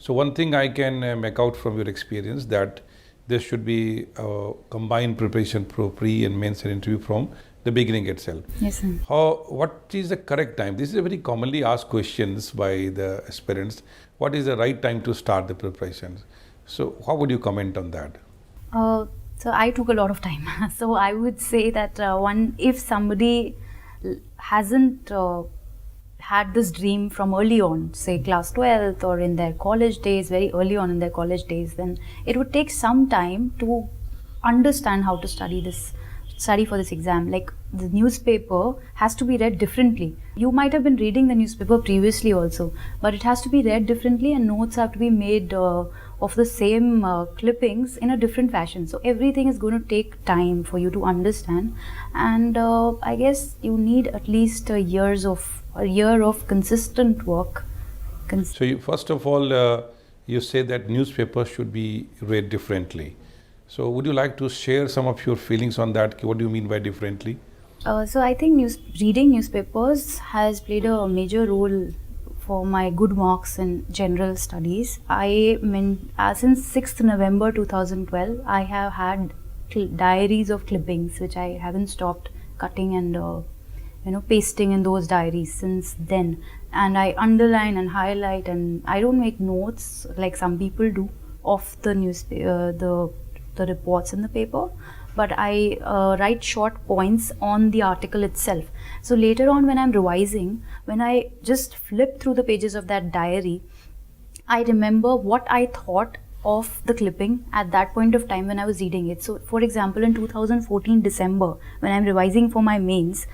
So one thing I can make out from your experience that there should be combined preparation for pre and mains and interview from the beginning itself. Yes, sir. What is the correct time? This is a very commonly asked questions by the aspirants. What is the right time to start the preparations? So how would you comment on that? So I took a lot of time. So I would say that if somebody hasn't had this dream from early on, say class 12th or in their college days, very early on in their college days, then it would take some time to understand how to study for this exam. Like the newspaper has to be read differently. You might have been reading the newspaper previously also, but it has to be read differently and notes have to be made of the same clippings in a different fashion. So everything is going to take time for you to understand, and I guess you need at least a year of consistent work. So you, first of all, you say that newspapers should be read differently. So would you like to share some of your feelings on that? What do you mean by differently? So I think reading newspapers has played a major role for my good marks in general studies. Since 6th November 2012, I have had diaries of clippings which I haven't stopped cutting and pasting in those diaries since then. And I underline and highlight, and I don't make notes like some people do of the the reports in the paper, but I write short points on the article itself. So later on when I'm revising, when I just flip through the pages of that diary, I remember what I thought of the clipping at that point of time when I was reading it. So for example, in 2014 December, when I'm revising for my mains,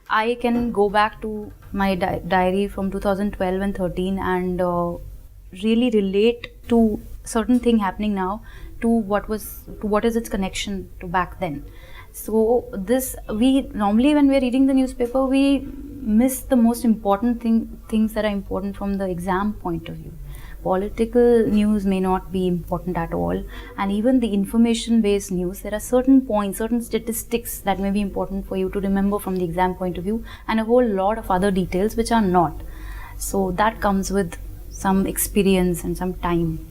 I can go back to my diary from 2012 and 13 and really relate to certain thing happening now to what is its connection to back then. So we normally, when we're reading the newspaper, we miss the most important things that are important from the exam point of view. Political news may not be important at all, and even the information based news, there are certain points, certain statistics that may be important for you to remember from the exam point of view, and a whole lot of other details which are not. So that comes with some experience and some time.